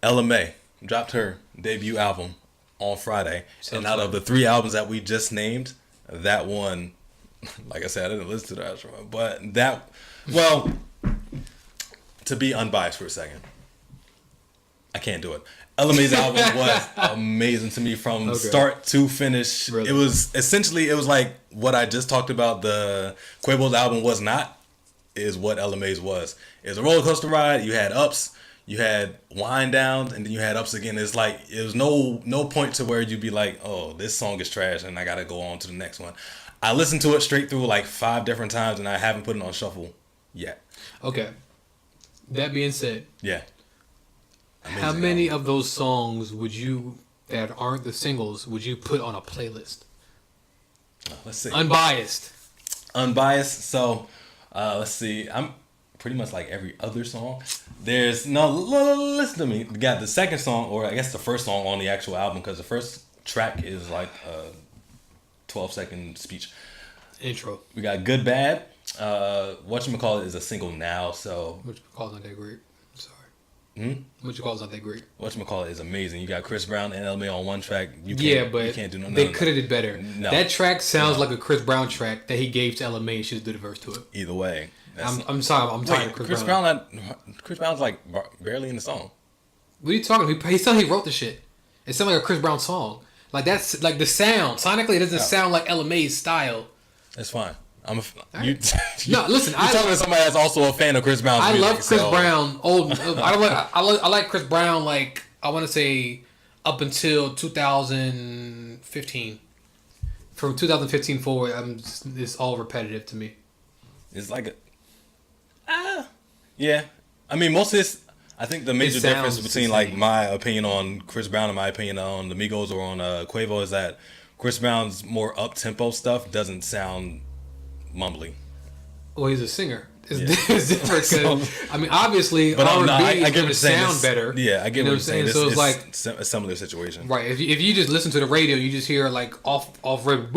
LMA dropped her debut album on Friday. Sounds and out fun. of the 3 albums that we just named, that one, like I said, I didn't listen to the actual one, but that, well, to be unbiased for a second, I can't do it. LMA's album was amazing to me from start to finish. Really? It was like what I just talked about. The Quavo's album was not, is what LMA's was. It was a roller coaster ride. You had ups, you had wind downs, and then you had ups again. It's like it was no point to where you'd be like, oh, this song is trash, and I gotta go on to the next one. I listened to it straight through like 5 different times, and I haven't put it on shuffle yet. Okay. That being said, Yeah. Amazing how many album. of those songs that aren't the singles would you put on a playlist? Let's see. Unbiased. Unbiased. So, let's see. I'm pretty much like every other song. There's listen to me. We got the second song, or I guess the first song on the actual album, because the first track is like a 12-second speech. Intro. We got Good Bad. Whatchamacallit is a single now, so Which calls not that great. I'm sorry. Which calls not that great. Whatchamacallit is amazing. You got Chris Brown and LMA on one track. You can't do nothing. They could have did better. No. That track sounds like a Chris Brown track that he gave to LMA and she just did a verse to it. Either way. I'm sorry. I'm tired of Chris Brown. Chris Brown's like barely in the song. What are you talking about? He said he wrote the shit. It sounded like a Chris Brown song. Like that's like the sound. Sonically, it doesn't sound like LMA's style. That's fine. No, listen. You're talking to somebody that's also a fan ofRis Brown's music. I love Chris Brown. I like Chris Brown. Like I want to say up until 2015. From 2015 forward, it's all repetitive to me. It's like yeah. I mean, most of this. I think the major difference between like my opinion on Chris Brown and my opinion on the Migos or on Quavo is that Chris Brown's more up tempo stuff doesn't sound mumbly. Well, he's a singer. It's different because I mean, obviously, R&B is going to sound better. Yeah, I get what you're saying. So it's like a similar situation, right? If you just listen to the radio, you just hear like off like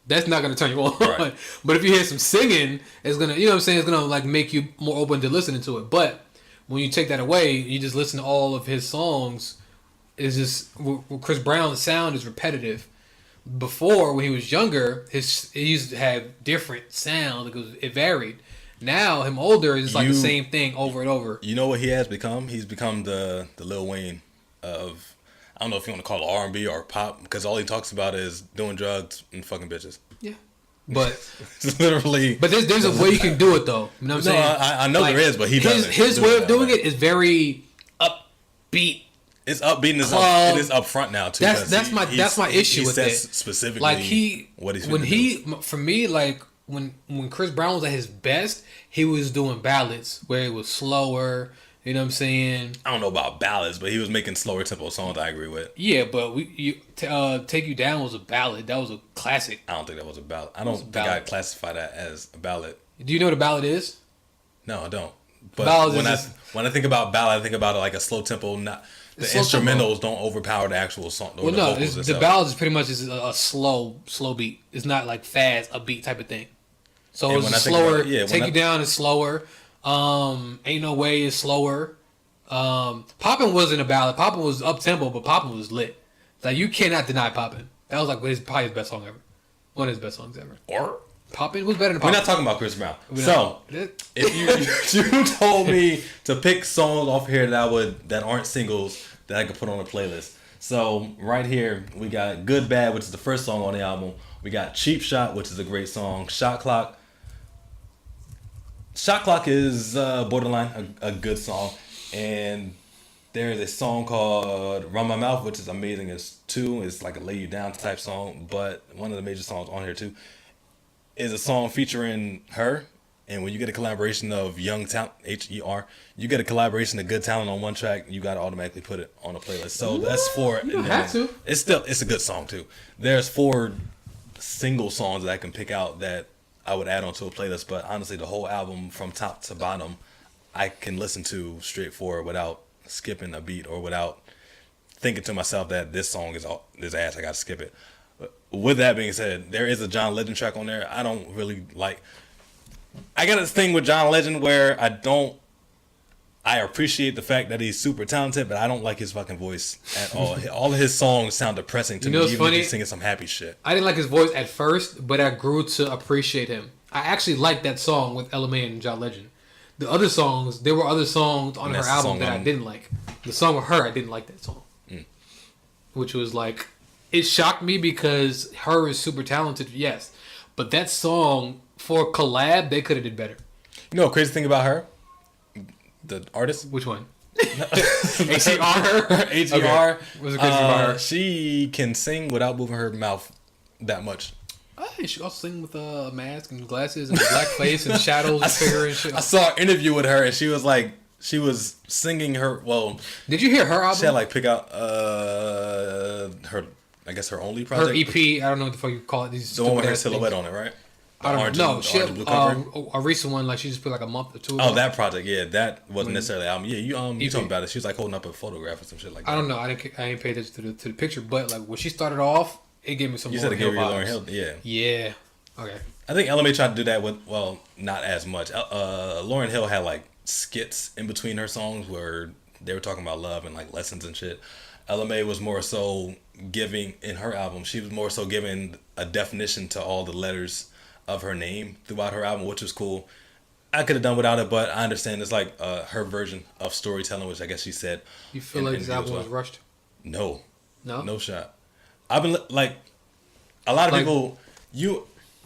that's not going to turn you on. Right. But if you hear some singing, it's gonna it's gonna like make you more open to listening to it. But when you take that away, you just listen to all of his songs. It's just Chris Brown's sound is repetitive. Before, when he was younger, he used to have different sound because it varied. Now, him older is like the same thing over and over. You know what he has become? He's become the Lil Wayne of, I don't know if you want to call it R&B or pop, because all he talks about is doing drugs and fucking bitches. Yeah. But it's literally. But there's a way you can do it though. You know what I'm saying? I know like, there is, but he doesn't. His way of doing it is very upbeat. It's upbeat and it is up front now too. That's my issue with it. Specifically, like what he's for me, like when Chris Brown was at his best, he was doing ballads where it was slower. You know what I'm saying? I don't know about ballads, but he was making slower tempo songs. I agree with. Yeah, but Take You Down was a ballad. That was a classic. I don't think that was a ballad. I don't think I'd classify that as a ballad. Do you know what a ballad is? No, I don't. But when I think about ballad, I think about it like a slow tempo. Not the instrumentals don't overpower the actual song. Well, no, the ballad is pretty much a slow beat. It's not like fast, a beat type of thing. So it's slower. Take You Down is slower. Ain't No Way is slower. Poppin' wasn't a ballad. Poppin' was up tempo, but Poppin' was lit. Like you cannot deny Poppin'. That was like probably his best song ever. One of his best songs ever. Or Poppin' was better than Poppin'. We're not talking about Chris Brown. So if you told me to pick songs off here that aren't singles that I could put on a playlist. So right here we got Good Bad, which is the first song on the album. We got Cheap Shot, which is a great song. Shot Clock is borderline a good song. And there's a song called Run My Mouth, which is amazing. It's like a lay you down type song. But one of the major songs on here too is a song featuring her. And when you get a collaboration of young talent, Her, you get a collaboration of good talent on one track, you got to automatically put it on a playlist. So that's 4. You don't have to. It's a good song too. There's 4 single songs that I can pick out that I would add onto a playlist. But honestly, the whole album from top to bottom, I can listen to straight forward without skipping a beat or without thinking to myself that this song is ass, I got to skip it. With that being said, there is a John Legend track on there. I don't really like. I got this thing with John Legend where I I appreciate the fact that he's super talented, but I don't like his fucking voice at all. All of his songs sound depressing to me, even if he's singing some happy shit. I didn't like his voice at first, but I grew to appreciate him. I actually liked that song with LMA and John Legend. The other songs, there were other songs on her album that I didn't like. The song with her, I didn't like that song. Which was like, it shocked me because her is super talented, yes. But that song, for collab, they could have did better. You know, a crazy thing about her? The artist? Which one? ATR? ATR. Okay. What's the crazy about her? She can sing without moving her mouth that much. She also sing with a mask and glasses and a black face and shadows and figure and shit. I saw an interview with her and she was like, she was singing her, well... Did you hear her album? She had like pick out her, I guess her only project. Her EP, I don't know what the fuck you call it. The one with her silhouette on it, right? I don't know. She had a recent one, like she just put like a month or two ago. Oh, that project, yeah, that wasn't necessarily an album. Yeah, you told me about it. She was like holding up a photograph or some shit like that. I don't know. I ain't paid attention to the picture, but like when she started off, it gave me some. You said it gave you Lauryn Hill, yeah. Yeah. Okay. I think LMA tried to do that with, well, not as much. Lauryn Hill had like skits in between her songs where they were talking about love and like lessons and shit. LMA was more so giving, in her album, she was more so giving a definition to all the letters of her name throughout her album, which was cool. I could have done without it, but I understand it's like her version of storytelling, which I guess she said. You feel like this album was rushed? No. No? No shot. I've been, like, a lot of people,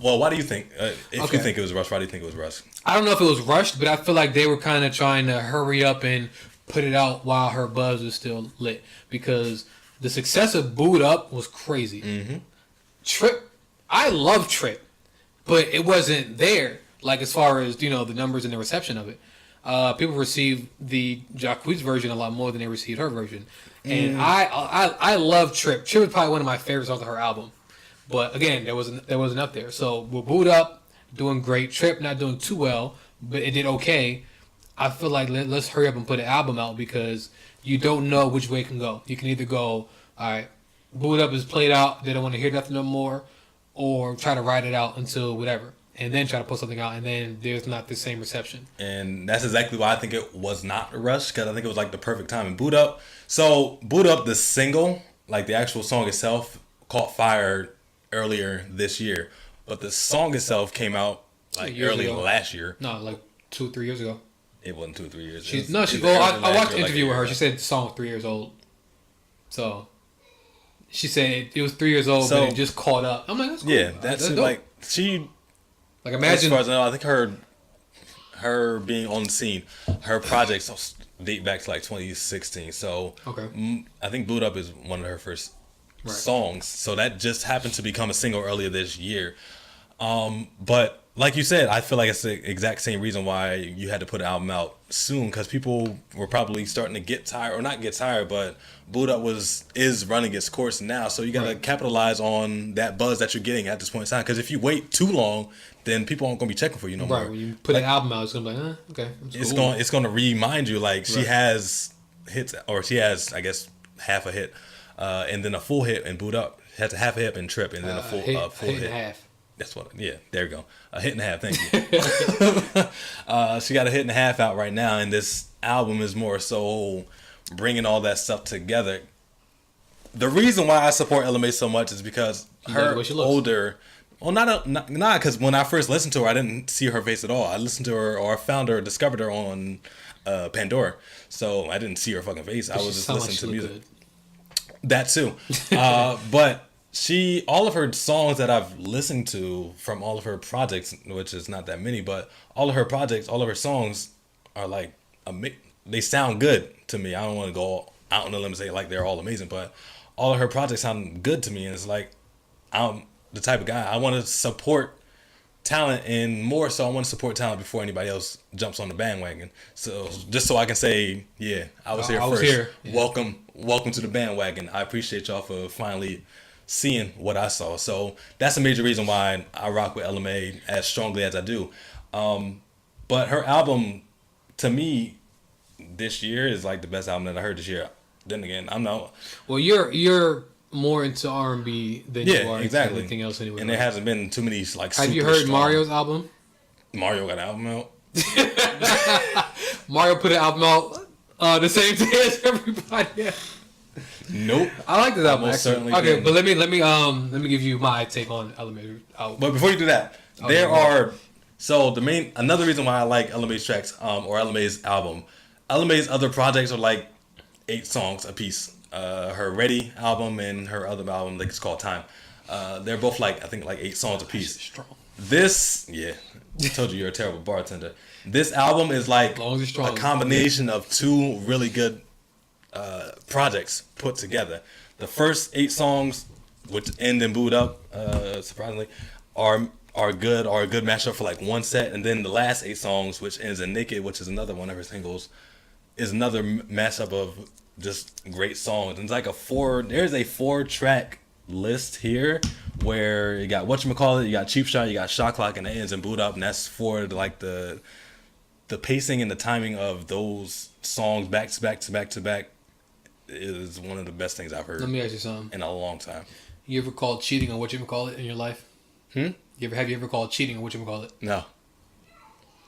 well, why do you think, if you think it was rushed, why do you think it was rushed? I don't know if it was rushed, but I feel like they were kind of trying to hurry up and put it out while her buzz was still lit. Because the success of Boo'd Up was crazy. Mm-hmm. Trip, I love Trip, but it wasn't there. Like as far as, the numbers and the reception of it. People received the Jacquees version a lot more than they received her version. And I love Trip. Trip is probably one of my favorite songs on her album. But again, there wasn't up there. So with Boo'd Up, doing great. Trip not doing too well, but it did okay. I feel like let's hurry up and put an album out because you don't know which way it can go. You can either go, all right, Boo'd Up is played out, they don't want to hear nothing no more, or try to ride it out until whatever, and then try to put something out, and then there's not the same reception. And that's exactly why I think it was not a rush, because I think it was like the perfect time. And Boo'd Up, the single, like the actual song itself, caught fire earlier this year, but the song itself came out like early last year. No, like 2-3 years ago. It wasn't 2 or 3 years. I watched an interview with her. She said the song was 3 years old. So she said it was 3 years old, but it just caught up. I'm like, that's cool. Yeah, that's like she. Like imagine. As far as I know, I think her being on the scene, her projects date back to like 2016. So okay, I think "Boo'd Up" is one of her first songs. So that just happened to become a single earlier this year. But like you said, I feel like it's the exact same reason why you had to put an album out soon, because people were probably starting to get tired, or not get tired, but Boo'd Up is running its course now. So you got to capitalize on that buzz that you're getting at this point in time. Because if you wait too long, then people aren't going to be checking for you no more. Right, when you put an album out, it's going to be like, okay. It's going to remind you, like, she has hits, or she has, I guess, half a hit, and then a full hit in Boo'd Up. Has a half a hit in Trip, and then a full hit. And a half. That's what. Yeah, there you go. A hit and a half. Thank you. She got a hit and a half out right now, and this album is more so bringing all that stuff together. The reason why I support LMA so much is because her older. Well, not because when I first listened to her, I didn't see her face at all. I listened to her, or found her, discovered her on Pandora, so I didn't see her fucking face. I was just listening to music. Good. That too, but. All of her songs that I've listened to from all of her projects, which is not that many, but all of her projects, all of her songs are like, they sound good to me. I don't want to go out on a limb and say like they're all amazing, but all of her projects sound good to me. And it's like, I'm the type of guy, I want to support talent, and more so I want to support talent before anybody else jumps on the bandwagon. So just so I can say, yeah, I was here first. Yeah. Welcome to the bandwagon. I appreciate y'all for finally seeing what I saw. So that's a major reason why I rock with LMA as strongly as I do. But her album, to me, this year is like the best album that I heard this year. Then again, I'm not. Well, you're more into R&B than you are into anything else anyway. And there hasn't been too many like. Have you heard Mario's album? Mario got an album out. Mario put an album out the same day as everybody. Yeah. Nope. I like this album. Most certainly Okay, didn't. but let me give you my take on Elementary. But before you do that, there are another reason why I like LMA's tracks or LMA's album. LMA's other projects are like 8 songs a piece. Her Ready album and her other album, like it's called Time. They're both like I think like 8 songs a piece. Strong. This, I told you you're a terrible bartender. This album is like a combination of 2 really good projects put together. The first 8 songs, which end and boot up, surprisingly, are good mashup for like one set, and then the last 8 songs, which ends in Naked, which is another one of her singles, is another mashup of just great songs. And it's like there's a 4-track list here where you got whatchamacallit, you got Cheap Shot, you got Shot Clock, and it ends and boot up, and that's for like the pacing and the timing of those songs back to back is one of the best things I've heard. Let me ask you something. In a long time. You ever called cheating on whatchamacallit in your life? Have you ever called cheating on whatchamacallit? No.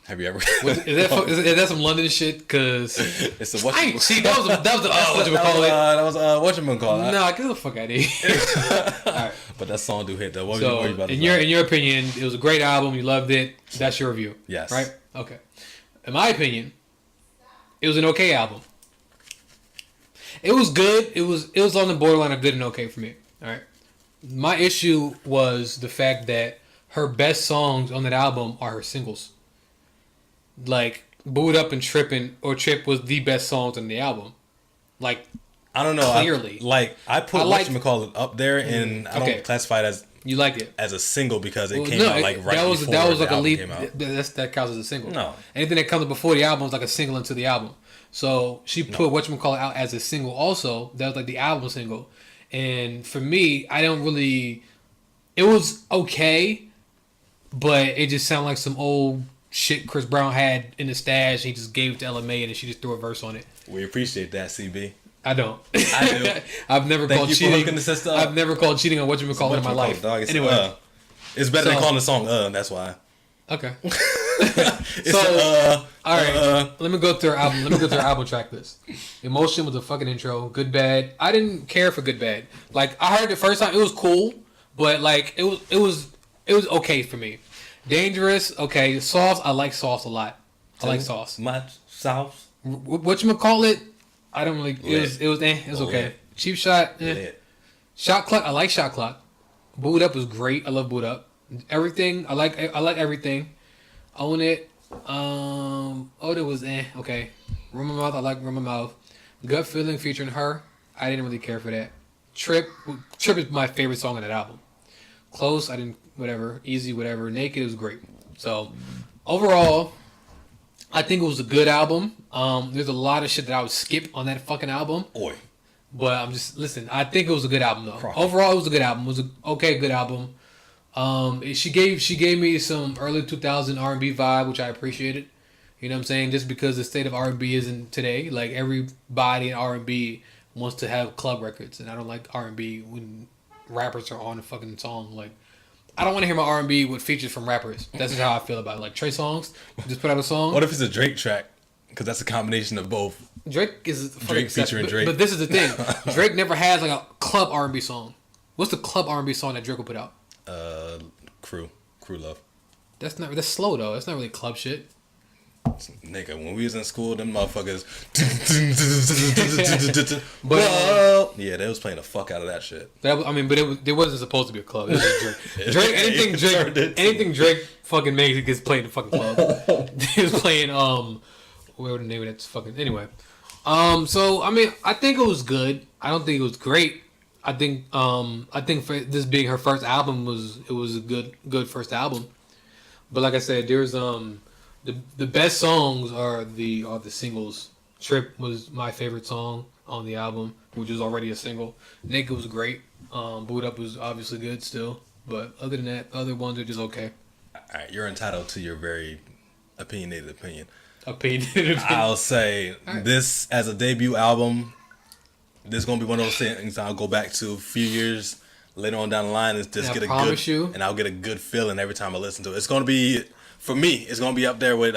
Have you ever? Is that some London shit? Cause it's a see that was whatchamacallit. That was whatchamacallit. No, get the fuck out of here. All right. But that song do hit though. What so, were you about to in your opinion, it was a great album. You loved it. That's your review. Yes. Right. Okay. In my opinion, it was an okay album. It was good. It was on the borderline of good and okay for me. All right. My issue was the fact that her best songs on that album are her singles. Like Boot Up and Trippin' or Trip was the best songs on the album. Like I don't know. Clearly, I put whatchamacallit up there, and I don't classify it as you liked it as a single because it came out like right before that was like the a lead. Came out. That counts as a single. No, anything that comes before the album is like a single into the album. So she put whatchamacallit out as a single also. That was like the album single. And for me, I don't really... It was okay, but it just sounded like some old shit Chris Brown had in the stash. He just gave it to LMA and she just threw a verse on it. We appreciate that, CB. I don't. I do. I've never Thank called you cheating. For hooking the sister up. I've never called cheating on whatchamacallit in my life. Dog, anyway. It's better than calling the song that's why. Okay. So, all right. Let me go through our album. Let me go through our album track list. Emotion was a fucking intro. Good Bad. I didn't care for Good Bad. Like I heard it the first time, it was cool, but like it was okay for me. Dangerous. Okay. Sauce. I like Sauce a lot. I like Sauce. Much Sauce. Whatchamacallit? I don't really. It was okay. Cheap Shot. Shot Clock. I like Shot Clock. Boot Up was great. I love Boot Up. Everything. I like everything. Own It. There was okay. Room My Mouth. I like Room My Mouth. Gut Feeling featuring her. I didn't really care for that. Trip is my favorite song on that album. Close. I didn't. Whatever. Easy. Whatever. Naked was great. So overall, I think it was a good album. There's a lot of shit that I would skip on that fucking album. Oi. But I'm just listen. I think it was a good album though. Overall, it was a good album. It was a good album. She gave me some early 2000 R&B vibe, which I appreciated. You know what I'm saying? Just because the state of R&B isn't today. Like everybody in R&B wants to have club records, and I don't like R&B when rappers are on a fucking song. Like I don't want to hear my R&B with features from rappers. That's just how I feel about it. Like Trey Songz just put out a song. What if it's a Drake track? Because that's a combination of both. Drake is Drake featuring Drake. But this is the thing. Drake never has like a club R&B song. What's the club R&B song that Drake will put out? Crew Love. That's slow though. That's not really club shit. Nigga, when we was in school, them motherfuckers. But yeah, they was playing the fuck out of that shit. But it wasn't supposed to be a club. It was Drake. Anything Drake fucking makes, it gets played in the fucking club. He was playing whatever the name of that's fucking anyway. So I think it was good. I don't think it was great. I think for this being her first album it was a good first album. But like I said, there's the best songs are the singles. Trip was my favorite song on the album, which was already a single. Naked was great. Boot Up was obviously good still. But other than that, the other ones are just okay. Alright, you're entitled to your very opinionated opinion. Opinionated. I'll say this as a debut album, this is gonna be one of those things I'll go back to a few years later on down the line and just and I'll get a good feeling every time I listen to it. It's gonna be, for me, it's gonna be up there with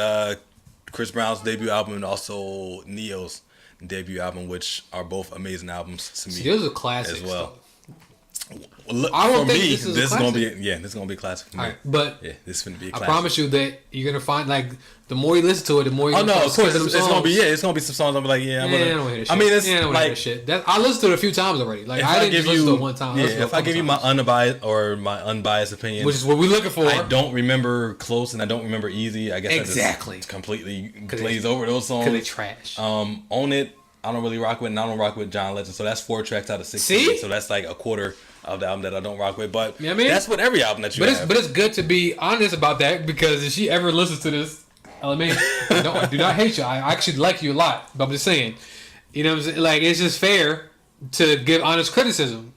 Chris Brown's debut album and also Neo's debut album, which are both amazing albums to me. See, those are classics as well. Look, I don't think this is gonna be this is gonna be a classic for me. Right, but this is gonna be a classic. classic. I promise you that you're gonna find like the more you listen to it, the more you're of course it's gonna be some songs I'm like I'm gonna. I don't hear this shit. I mean it's I don't like hear this shit. I listened to it a few times already. Like I didn't just listen to it one time. If I give you my unbiased opinion, which is what we're looking for. I don't remember Close and I don't remember Easy. I guess exactly. I just completely glaze over those songs. Because they trash. Own It. I don't really rock with, and I don't rock with John Legend. So that's 4 tracks out of 16. See? So that's like a quarter of the album that I don't rock with. But you know what I mean? That's with every album that you have. But it's good to be honest about that, because if she ever listens to this, I mean, I do not hate you. I actually like you a lot. But I'm just saying, you know what I'm saying? Like, it's just fair to give honest criticism.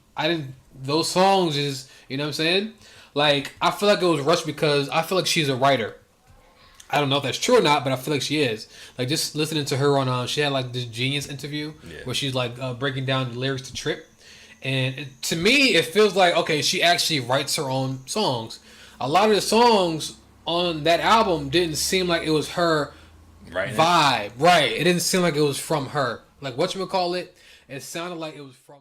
Those songs is, you know what I'm saying? Like, I feel like it was rushed because I feel like she's a writer. I don't know if that's true or not, but I feel like she is. Like, just listening to her on, she had like this Genius interview where she's like breaking down the lyrics to Trip. And to me, it feels like, okay, she actually writes her own songs. A lot of the songs on that album didn't seem like it was her vibe. Right. It didn't seem like it was from her. Like, whatchamacallit, it sounded like it was from...